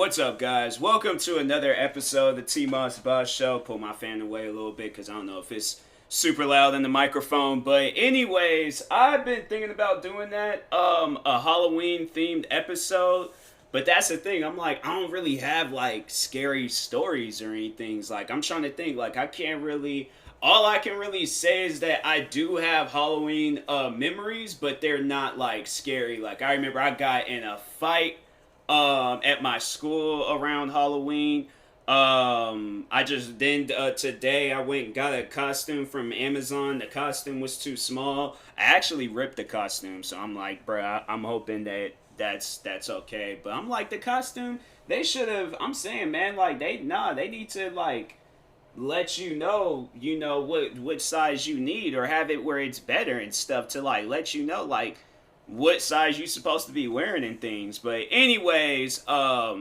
What's up, guys? Welcome to another episode of the TMossBoss show. Pull my fan away a little bit because I don't know if it's super loud in the microphone. But anyways, I've been thinking about doing that, a Halloween themed episode. But that's the thing. I'm like, I don't really have like scary stories or anything. Like, I'm trying to think. Like, I can't really. All I can really say is that I do have Halloween memories, but they're not like scary. Like, I remember I got in a fight at my school around Halloween. I just then today I went and got a costume from Amazon. The costume was too small. I actually ripped the costume, so I'm like, bruh, I'm hoping that that's okay. But I'm like, the costume, they should have. I'm saying, man, like they need to like let you know what size you need, or have it where it's better and stuff to like let you know like what size you supposed to be wearing and things. But anyways, but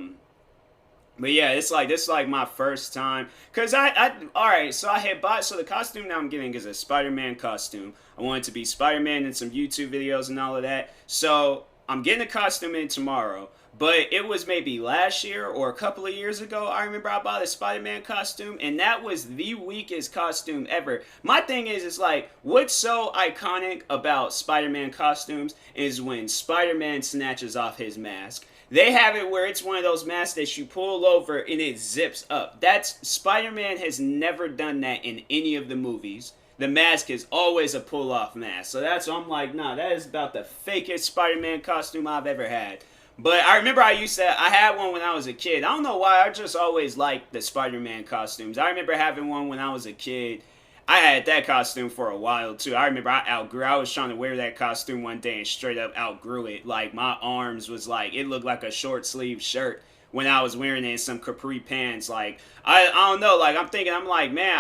yeah, it's like this is like my first time, cause I all right. So I had bought, so the costume that I'm getting is a Spider-Man costume. I wanted to be Spider-Man in some YouTube videos and all of that. So I'm getting a costume in tomorrow. But it was maybe last year or a couple of years ago, I remember I bought a Spider-Man costume, and that was the weakest costume ever. My thing is, it's like, what's so iconic about Spider-Man costumes is when Spider-Man snatches off his mask. They have it where it's one of those masks that you pull over and it zips up. That's Spider-Man has never done that in any of the movies. The mask is always a pull-off mask. So that's, I'm like, nah, that is about the fakest Spider-Man costume I've ever had. But I remember I had one when I was a kid. I don't know why, I just always liked the Spider-Man costumes. I remember having one when I was a kid. I had that costume for a while too. I remember I was trying to wear that costume one day and straight up outgrew it. Like my arms was like, it looked like a short sleeve shirt when I was wearing it in some capri pants. Like, I don't know, like I'm like, man,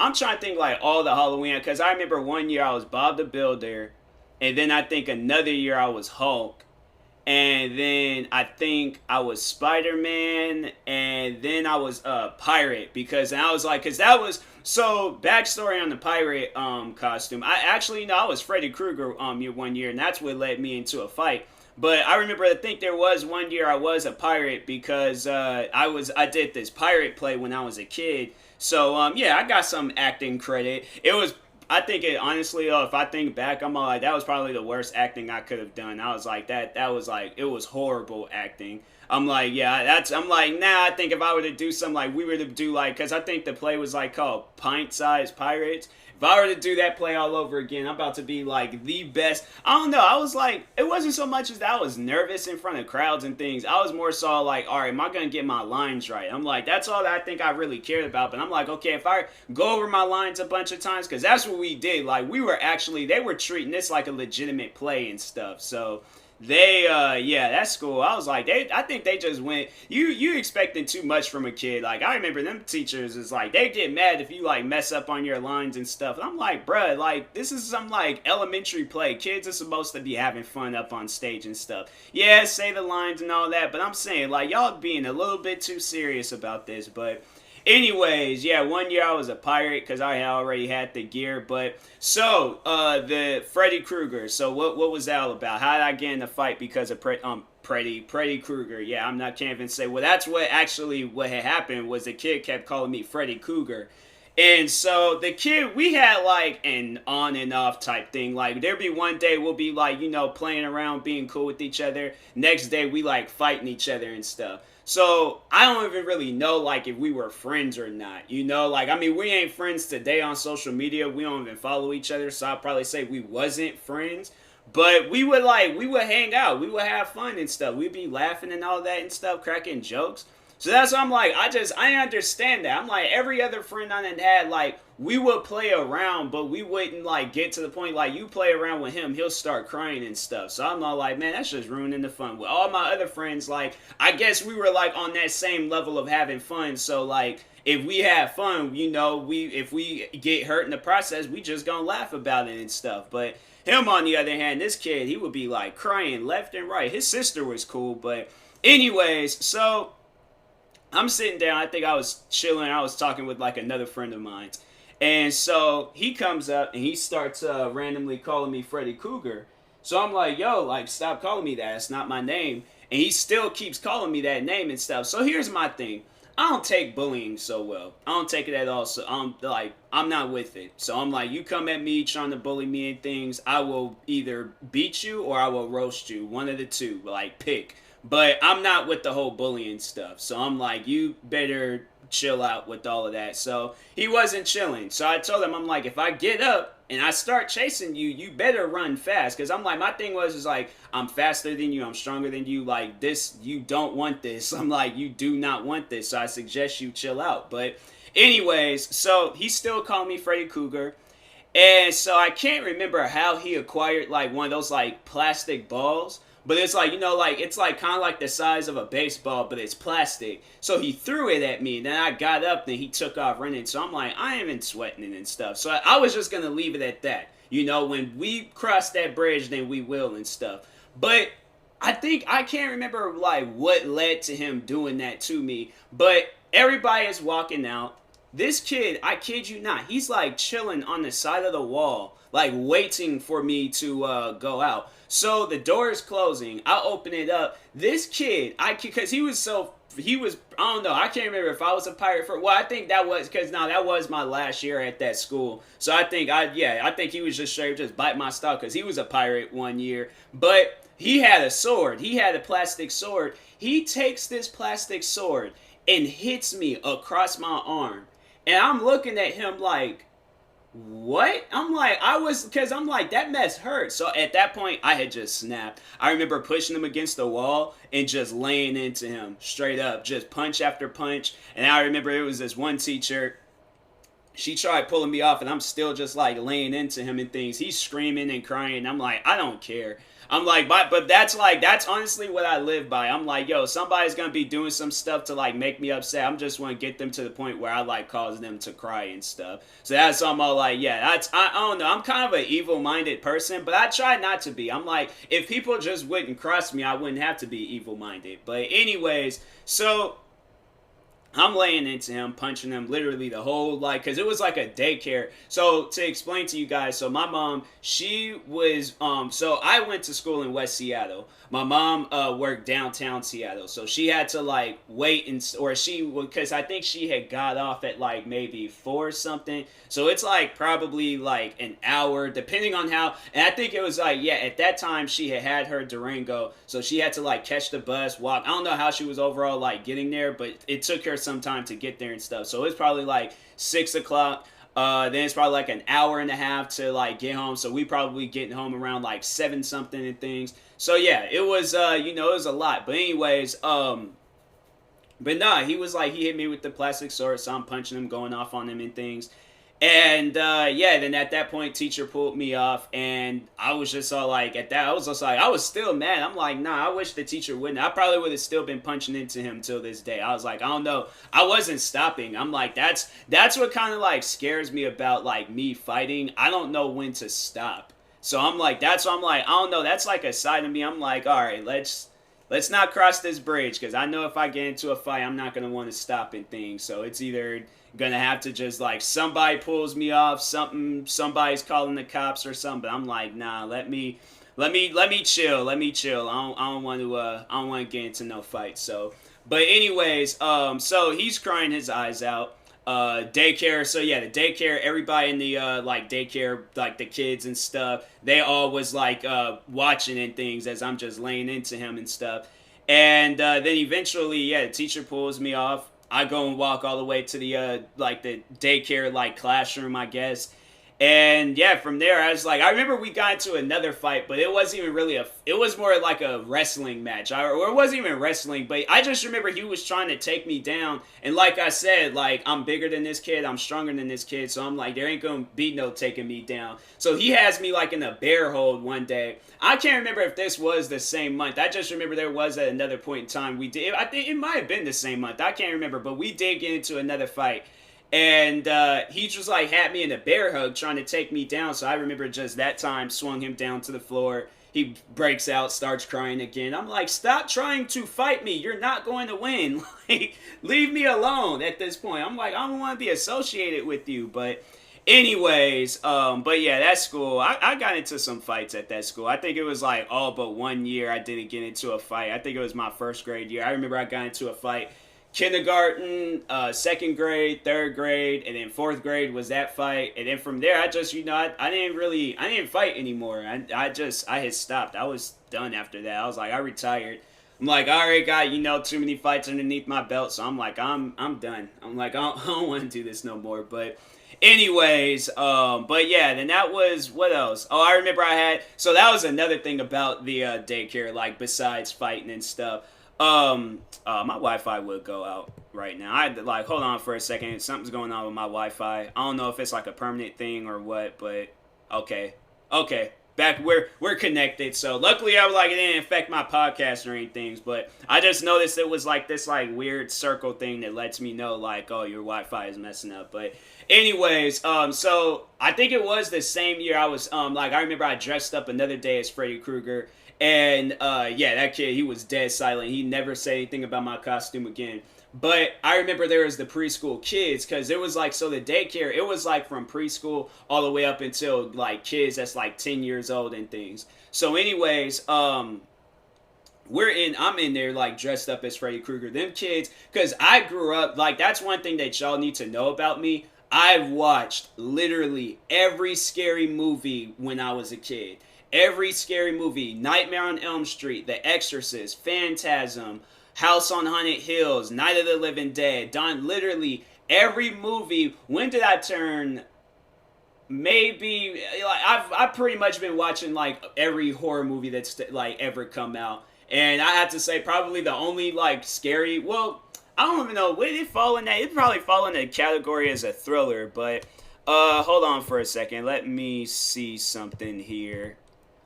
I'm trying to think like all the Halloween, because I remember one year I was Bob the Builder, and then I think another year I was Hulk. And then I think I was Spider-Man, and then I was Pirate, because I was like, because that was, so backstory on the Pirate costume. I was Freddy Krueger one year, and that's what led me into a fight. But I remember, I think there was one year I was a pirate because I did this pirate play when I was a kid. So yeah, I got some acting credit. It was, I think it honestly, if I think back, I'm like, that was probably the worst acting I could have done. I was like, that was like, it was horrible acting. I'm like, yeah, I'm like, nah, I think if I were to do something like, we were to do like, because I think the play was like called Pint Sized Pirates. If I were to do that play all over again, I'm about to be like the best. I don't know. I was like, it wasn't so much as that I was nervous in front of crowds and things. I was more so like, all right, am I going to get my lines right? I'm like, that's all that I think I really cared about. But I'm like, okay, if I go over my lines a bunch of times, because that's what we did. Like, they were treating this like a legitimate play and stuff. So yeah, that's cool. I was like, I think they just went, you expecting too much from a kid. Like, I remember them teachers is like, they get mad if you like mess up on your lines and stuff. And I'm like, bruh, like, this is some like elementary play. Kids are supposed to be having fun up on stage and stuff. Yeah, say the lines and all that, but I'm saying, like, y'all being a little bit too serious about this. But anyways, yeah, one year I was a pirate because I already had the gear. But so the Freddy Krueger. So what was that all about? How did I get in the fight because of Freddy Krueger? Yeah, can't even say. Well, that's what had happened was the kid kept calling me Freddy Krueger. And so the kid, we had like an on and off type thing. Like, there'd be one day we'll be like, playing around, being cool with each other. Next day we like fighting each other and stuff. So I don't even really know like if we were friends or not, like, I mean, we ain't friends today on social media. We don't even follow each other. So I'd probably say we wasn't friends, but we would hang out. We would have fun and stuff. We'd be laughing and all that and stuff, cracking jokes. So that's what I'm like, I understand that. I'm like, every other friend I done had, like, we would play around, but we wouldn't, like, get to the point, like, you play around with him, he'll start crying and stuff. So I'm all like, man, that's just ruining the fun. With all my other friends, like, I guess we were, like, on that same level of having fun. So, like, if we have fun, if we get hurt in the process, we just gonna laugh about it and stuff. But him, on the other hand, this kid, he would be, like, crying left and right. His sister was cool, but anyways, so I'm sitting down, I think I was chilling, I was talking with like another friend of mine. And so he comes up and he starts randomly calling me Freddy Krueger. So I'm like, yo, like, stop calling me that. It's not my name. and he still keeps calling me that name and stuff. So here's my thing. I don't take bullying so well. I don't take it at all. So I'm not with it. So I'm like, you come at me trying to bully me and things, I will either beat you or I will roast you. One of the two. Like, pick. But I'm not with the whole bullying stuff. So I'm like, you better chill out with all of that. So he wasn't chilling. So I told him, I'm like, if I get up and I start chasing you, you better run fast. Because I'm like, my thing is like, I'm faster than you, I'm stronger than you. Like, this, you don't want this. I'm like, you do not want this. So I suggest you chill out. But anyways, so he still called me Freddy Cougar. And so I can't remember how he acquired like one of those like plastic balls. But it's like, you know, like, it's like kind of like the size of a baseball, but it's plastic. So he threw it at me. Then I got up, then he took off running. So I'm like, I ain't even sweating it and stuff. So I was just going to leave it at that. You know, when we cross that bridge, then we will and stuff. But I can't remember, like, what led to him doing that to me. But everybody is walking out. This kid, I kid you not, he's like chilling on the side of the wall, like waiting for me to go out. So the door is closing. I open it up. This kid, because he was, I don't know, I can't remember if I was a pirate for, well, I think that was, because now that was my last year at that school. So I think he was just straight just bite my style because he was a pirate one year. But he had a sword. He had a plastic sword. He takes this plastic sword and hits me across my arm. And I'm looking at him like, what? I'm like, that mess hurt. So at that point, I had just snapped. I remember pushing him against the wall and just laying into him straight up, just punch after punch. And I remember it was this one teacher, she tried pulling me off and I'm still just like laying into him and things. He's screaming and crying. I'm like, I don't care. I'm like, but that's honestly what I live by. I'm like, yo, somebody's going to be doing some stuff to like make me upset. I'm just want to get them to the point where I like cause them to cry and stuff. So that's I'm all like, yeah, I don't know. I'm kind of an evil-minded person, but I try not to be. I'm like, if people just wouldn't cross me, I wouldn't have to be evil-minded. But anyways, so I'm laying into him, punching him literally the whole, like, because it was like a daycare. So to explain to you guys, so my mom, she was, so I went to school in West Seattle. My mom worked downtown Seattle. So she had to like wait because I think she had got off at like maybe 4 or something. So it's like probably like an hour, depending on how, and I think it was like, yeah, at that time she had her Durango. So she had to like catch the bus, walk. I don't know how she was overall like getting there, but it took her some time to get there and stuff. So it's probably like 6 o'clock. Then it's probably like an hour and a half to like get home. So we probably getting home around like 7 something and things. So yeah, it was, it was a lot. But anyways, but nah, he was like, he hit me with the plastic sword. So I'm punching him, going off on him and things. And then at that point, teacher pulled me off, and I was just all like, I was still mad. I'm like, nah, I wish the teacher wouldn't. I probably would have still been punching into him till this day. I was like, I don't know. I wasn't stopping. I'm like, that's what kind of like scares me about like me fighting. I don't know when to stop. So I'm like, I don't know. That's like a side of me. I'm like, all right, let's not cross this bridge, because I know if I get into a fight, I'm not going to want to stop and things. So it's either gonna have to just like somebody pulls me off, somebody's calling the cops or something. But I'm like, nah, let me chill. I don't want to get into no fight. So, but anyways, so he's crying his eyes out. Daycare. So yeah, the daycare. Everybody in the like daycare, like the kids and stuff, they all was like watching and things as I'm just laying into him and stuff. And then eventually, yeah, the teacher pulls me off. I go and walk all the way to the like the daycare like classroom, I guess. And yeah, from there I was like, I remember we got into another fight, but it wasn't even really it was more like a wrestling match. Or it wasn't even wrestling, but I just remember he was trying to take me down. And like I said, like, I'm bigger than this kid, I'm stronger than this kid, so I'm like, there ain't gonna be no taking me down. So he has me like in a bear hold one day. I can't remember if this was the same month. I just remember there was at another point in time we did. I think it might have been the same month. I can't remember, but we did get into another fight. And he just like had me in a bear hug trying to take me down. So I remember just that time swung him down to the floor. He breaks out, starts crying again. I'm like, stop trying to fight me. You're not going to win. Like, leave me alone at this point. I'm like, I don't want to be associated with you. But Anyways, but yeah, that school, I got into some fights at that school. I think it was like all but 1 year I didn't get into a fight. I think it was my first grade year. I remember I got into a fight kindergarten, second grade, third grade, and then fourth grade was that fight. And then from there, I just, I didn't fight anymore. I had stopped. I was done after that. I was like, I retired. I'm like, I already got, too many fights underneath my belt. So I'm like, I'm done. I'm like, I don't want to do this no more. But anyways, but yeah, then that was, what else? Oh, I remember so that was another thing about the daycare, like besides fighting and stuff. My Wi-Fi would go out right now. I had to, like, hold on for a second. Something's going on with my Wi-Fi. I don't know if it's like a permanent thing or what, but okay. Back, we're connected. So luckily, I was like, it didn't affect my podcast or anything. But I just noticed it was like this like weird circle thing that lets me know like, oh, your Wi-Fi is messing up. But anyways, so I think it was the same year I was like, I remember I dressed up another day as Freddy Krueger. And yeah, that kid, he was dead silent. He never said anything about my costume again. But I remember there was the preschool kids, because it was like, so the daycare, it was like from preschool all the way up until like kids that's like 10 years old and things. So anyways, I'm in there like dressed up as Freddy Krueger. Them kids, because I grew up, like that's one thing that y'all need to know about me. I've watched literally every scary movie when I was a kid. Every scary movie, Nightmare on Elm Street, The Exorcist, Phantasm, House on Haunted Hills, Night of the Living Dead, done literally every movie. When did I turn? Maybe like I've pretty much been watching like every horror movie that's like ever come out, and I have to say probably the only like scary. Well, I don't even know. Would it fall in that? It probably fall in the category as a thriller, but hold on for a second. Let me see something here.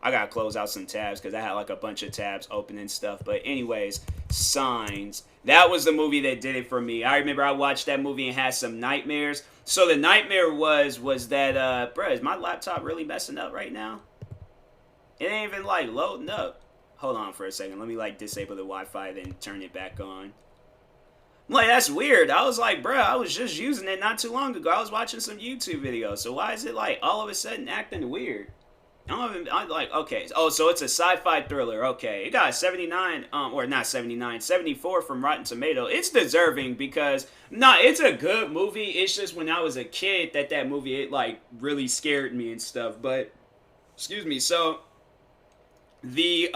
I gotta close out some tabs because I had like a bunch of tabs open and stuff. But anyways, Signs. That was the movie that did it for me. I remember I watched that movie and had some nightmares. So the nightmare was that, bruh, is my laptop really messing up right now? It ain't even like loading up. Hold on for a second. Let me like disable the Wi-Fi then turn it back on. I'm like, that's weird. I was like, bruh, I was just using it not too long ago. I was watching some YouTube videos. So why is it like all of a sudden acting weird? I'm like, okay. Oh, so it's a sci-fi thriller. Okay. It got 79, or not 79, 74 from Rotten Tomato. It's deserving because, it's a good movie. It's just when I was a kid that movie, it like really scared me and stuff. But, excuse me. So the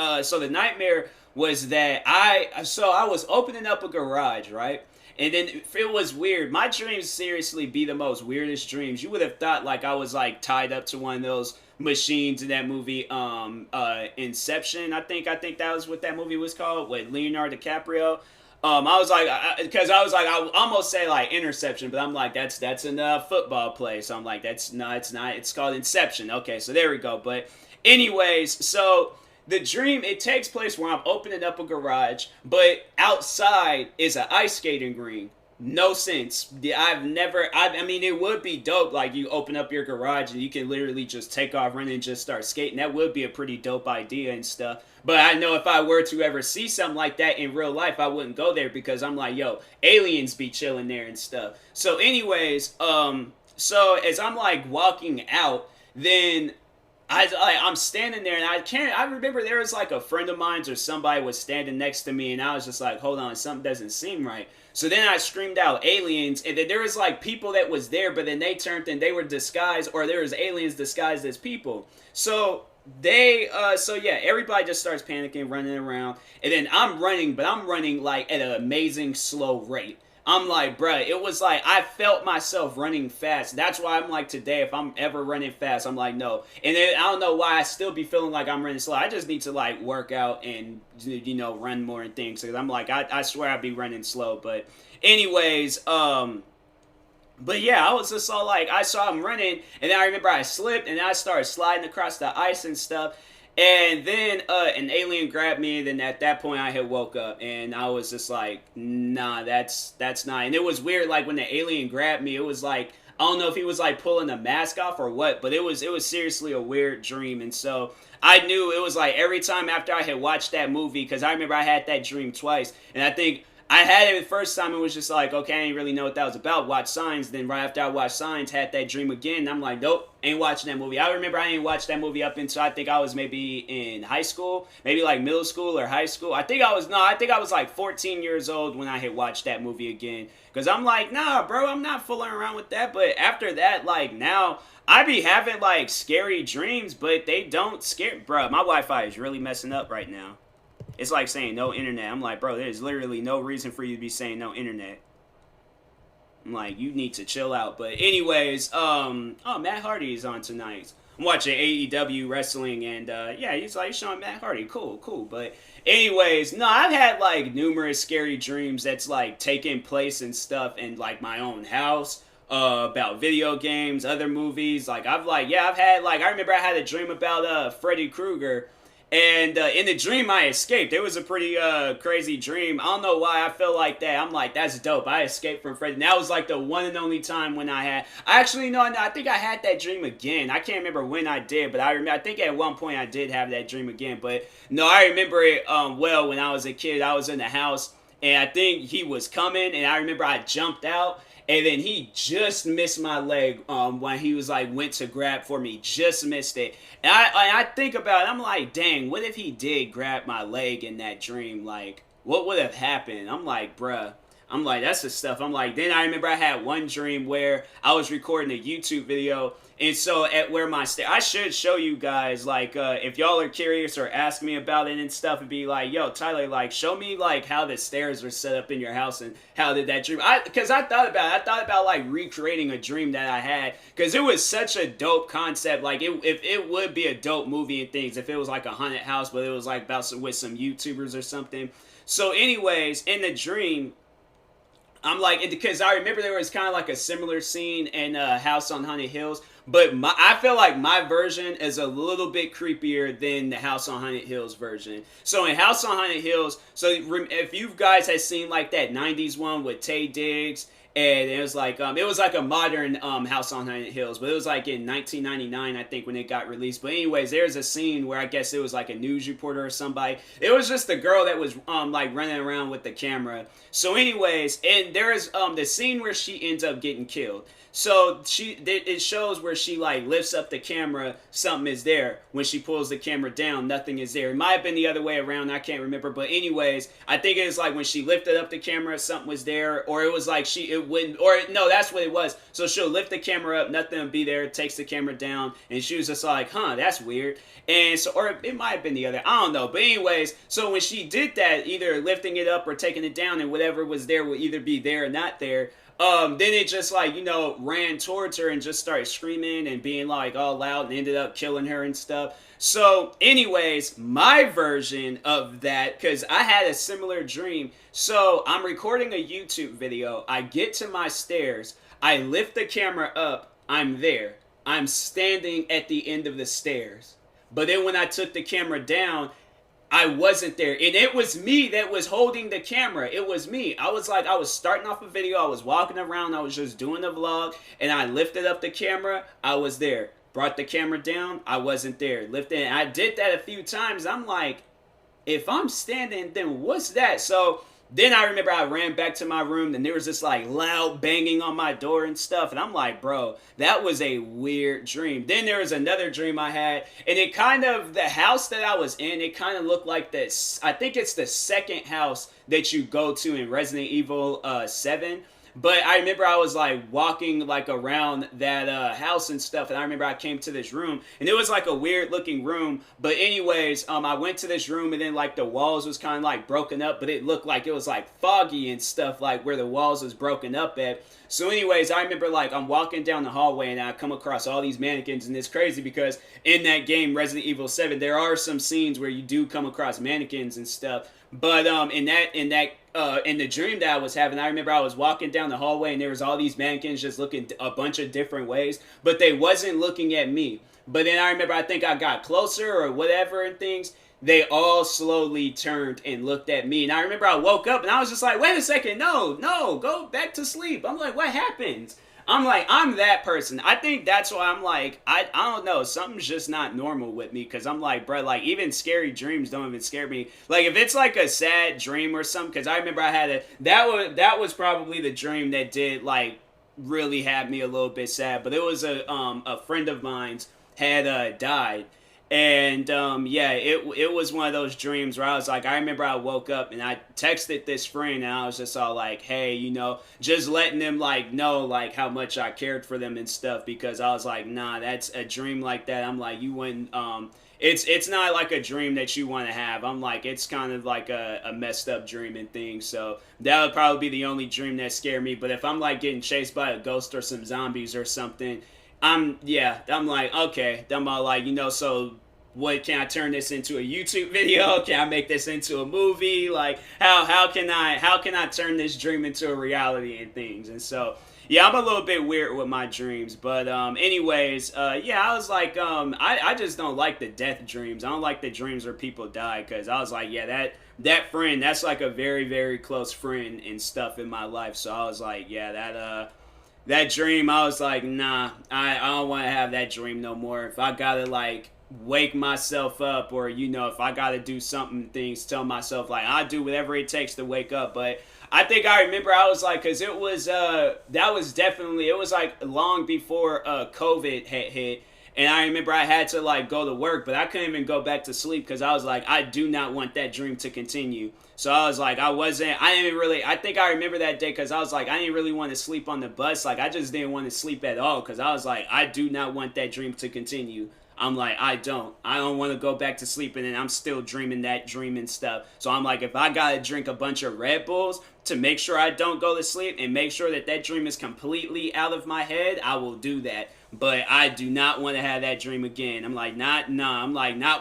nightmare was that I was opening up a garage, right? And then it was weird. My dreams seriously be the most weirdest dreams. You would have thought like I was like tied up to one of those machines in that movie, Inception. I think that was what that movie was called with Leonardo DiCaprio. I was like, because I was like, I almost say like Interception, but I'm like, that's a football play. So I'm like, it's not. It's called Inception. Okay, so there we go. But anyways, so the dream, it takes place where I'm opening up a garage, but outside is an ice skating rink. No sense. I mean, it would be dope. Like, you open up your garage and you can literally just take off running and just start skating. That would be a pretty dope idea and stuff. But I know if I were to ever see something like that in real life, I wouldn't go there because I'm like, yo, aliens be chilling there and stuff. So anyways, so as I'm like walking out, then I'm standing there and I remember there was like a friend of mine or somebody was standing next to me and I was just like, hold on, something doesn't seem right. So then I screamed out aliens, and then there was like people that was there, but then they turned and they were disguised, or there was aliens disguised as people. So everybody just starts panicking, running around, and then I'm running, but I'm running like at an amazing slow rate. I'm like, bruh, it was like, I felt myself running fast. That's why I'm like, today, if I'm ever running fast, I'm like, no. And then I don't know why I still be feeling like I'm running slow. I just need to like work out and, run more and things. Because I'm like, I swear I'd be running slow. But anyways, but yeah, I was just all like, I saw him running, and then I remember I slipped, and I started sliding across the ice and stuff. And then an alien grabbed me, and then at that point I had woke up, and I was just like, nah, that's not. And it was weird, like when the alien grabbed me, it was like, I don't know if he was like pulling the mask off or what, but it was seriously a weird dream. And so I knew it was like every time after I had watched that movie, because I remember I had that dream twice, and I think I had it the first time. It was just like, okay, I didn't really know what that was about. Watch Signs. Then right after I watched Signs, had that dream again. And I'm like, nope, ain't watching that movie. I remember I didn't watch that movie up until I think I was maybe in high school, maybe like middle school or high school. I think I was like 14 years old when I had watched that movie again. Because I'm like, nah, bro, I'm not fooling around with that. But after that, like now, I be having like scary dreams, but they don't scare. Bro, my Wi-Fi is really messing up right now. It's like saying no internet. I'm like, bro, there's literally no reason for you to be saying no internet. I'm like, you need to chill out. But anyways, oh, Matt Hardy is on tonight. I'm watching AEW wrestling, and yeah, he's like showing Matt Hardy. Cool, cool. But anyways, no, I've had like numerous scary dreams that's like taking place and stuff in like my own house. About video games, other movies. Like I've had like I remember I had a dream about Freddy Krueger. And in the dream, I escaped. It was a pretty crazy dream. I don't know why I felt like that. I'm like, that's dope. I escaped from Freddy. And that was like the one and only time when I had. I actually no, I think I had that dream again. I can't remember when I did, but I think at one point I did have that dream again. But no, I remember it well when I was a kid. I was in the house, and I think he was coming, and I remember I jumped out. And then he just missed my leg when he was like went to grab for me, just missed it. And I think about it, I'm like, dang, what if he did grab my leg in that dream? Like, what would have happened? I'm like, bruh. I'm like, that's the stuff. I'm like, then I remember I had one dream where I was recording a YouTube video. And so at where my I should show you guys, like, if y'all are curious or ask me about it and stuff, and be like, yo, Tyler, like, show me, like, how the stairs are set up in your house and how did that dream. Because I thought about it. I thought about, like, recreating a dream that I had. Because it was such a dope concept. Like, if it would be a dope movie and things if it was, like, a haunted house, but it was, like, about with some YouTubers or something. So, anyways, in the dream, I'm like, because I remember there was kind of like a similar scene in House on Haunted Hills, but I feel like my version is a little bit creepier than the House on Haunted Hills version. So in House on Haunted Hills, so if you guys had seen like that 90s one with Taye Diggs, and it was like a modern House on Haunted Hills, but it was like in 1999, I think, when it got released. But anyways, there's a scene where I guess it was like a news reporter or somebody. It was just the girl that was like running around with the camera. So anyways, and there is the scene where she ends up getting killed. So it shows where she like lifts up the camera, something is there. When she pulls the camera down, nothing is there. It might have been the other way around, I can't remember. But anyways, I think it was like when she lifted up the camera, something was there, or it was like it wouldn't, or no, that's what it was. So she'll lift the camera up, nothing will be there, takes the camera down, and she was just like, huh, that's weird. And so, or it might have been the other, I don't know. But anyways, so when she did that, either lifting it up or taking it down, and whatever was there would either be there or not there. Then it just like, ran towards her and just started screaming and being like all loud and ended up killing her and stuff. So anyways, my version of that, because I had a similar dream. So I'm recording a YouTube video. I get to my stairs. I lift the camera up. I'm there. I'm standing at the end of the stairs. But then when I took the camera down, I wasn't there. And it was me that was holding the camera. It was me. I was starting off a video. I was walking around. I was just doing a vlog. And I lifted up the camera. I was there. Brought the camera down. I wasn't there. Lifted it. I did that a few times. I'm like, if I'm standing, then what's that? So then I remember I ran back to my room and there was this like loud banging on my door and stuff. And I'm like, bro, that was a weird dream. Then there was another dream I had, and it kind of, the house that I was in, it kind of looked like this. I think it's the second house that you go to in Resident Evil 7. But I remember I was like walking like around that house and stuff, and I remember I came to this room, and it was like a weird looking room. But anyways, I went to this room, and then like the walls was kind of like broken up, but it looked like it was like foggy and stuff, like where the walls was broken up at. So anyways, I remember like I'm walking down the hallway and I come across all these mannequins, and it's crazy because in that game Resident Evil 7 there are some scenes where you do come across mannequins and stuff. But in the dream that I was having, I remember I was walking down the hallway and there was all these mannequins just looking a bunch of different ways, but they wasn't looking at me. But then I remember I think I got closer or whatever and things. They all slowly turned and looked at me. And I remember I woke up and I was just like, wait a second, no, go back to sleep. I'm like, what happened? I'm that person. I think that's why I'm like, I don't know, something's just not normal with me, because I'm like, bro, like, even scary dreams don't even scare me. Like, if it's like a sad dream or something, because I remember I had that was probably the dream that did, like, really had me a little bit sad. But it was a friend of mine's had died. And yeah, it was one of those dreams where I was like, I remember I woke up and I texted this friend and I was just all like, hey, just letting them like know like how much I cared for them and stuff, because I was like, nah, that's a dream like that. I'm like, you wouldn't it's not like a dream that you want to have. I'm like, it's kind of like a messed up dream and thing. So that would probably be the only dream that scared me. But if I'm like getting chased by a ghost or some zombies or something, I'm like, okay. I'm all like, so what, can I turn this into a YouTube video? Can I make this into a movie? Like, how can I turn this dream into a reality and things? And so, yeah, I'm a little bit weird with my dreams. But anyways, yeah, I was like, I just don't like the death dreams. I don't like the dreams where people die, because I was like, yeah, that friend, that's like a very, very close friend and stuff in my life. So I was like, yeah, that dream, I was like, nah, I don't want to have that dream no more. If I gotta like wake myself up, or if I gotta do something, things, tell myself like I do whatever it takes to wake up. But I think I remember I was like, because it was it was like long before COVID had hit. And I remember I had to like go to work, but I couldn't even go back to sleep, because I was like, I do not want that dream to continue. So I was like, I think I remember that day, because I was like, I didn't really want to sleep on the bus. Like, I just didn't want to sleep at all, because I was like, I do not want that dream to continue. I'm like, I don't want to go back to sleep, and then I'm still dreaming that dream and stuff. So I'm like, if I gotta drink a bunch of Red Bulls to make sure I don't go to sleep and make sure that dream is completely out of my head, I will do that. But I do not want to have that dream again. I'm like, not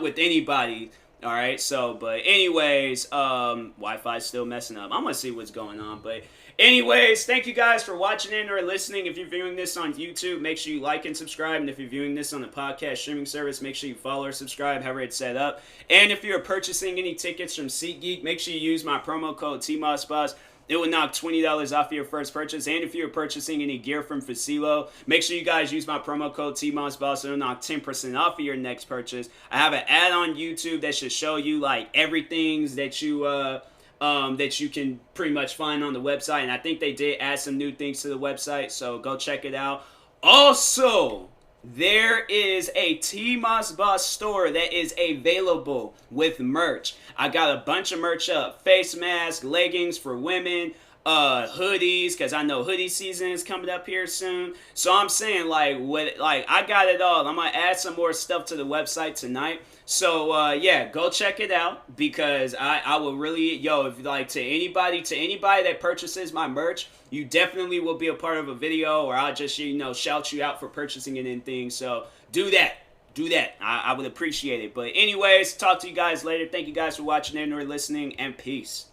with anybody. All right, so, but anyways, Wi-Fi's still messing up. I'm gonna see what's going on, but anyways, thank you guys for watching in or listening. If you're viewing this on YouTube, make sure you like and subscribe. And if you're viewing this on the podcast streaming service, make sure you follow or subscribe, however it's set up. And if you're purchasing any tickets from SeatGeek, make sure you use my promo code TMossBoss. It will knock $20 off your first purchase. And if you're purchasing any gear from Facilo, make sure you guys use my promo code TMossBoss. It'll knock 10% off of your next purchase. I have an ad on YouTube that should show you like everything that you can pretty much find on the website. And I think they did add some new things to the website, so go check it out. Also, there is a TMossBoss store that is available with merch. I got a bunch of merch up. Face masks, leggings for women, hoodies, because I know hoodie season is coming up here soon. So I'm saying, like, I got it all. I'm going to add some more stuff to the website tonight. So, yeah, go check it out, because I will really, if like to anybody that purchases my merch, you definitely will be a part of a video, or I'll just, shout you out for purchasing it and things. So do that. I would appreciate it. But anyways, talk to you guys later. Thank you guys for watching and or listening, and peace.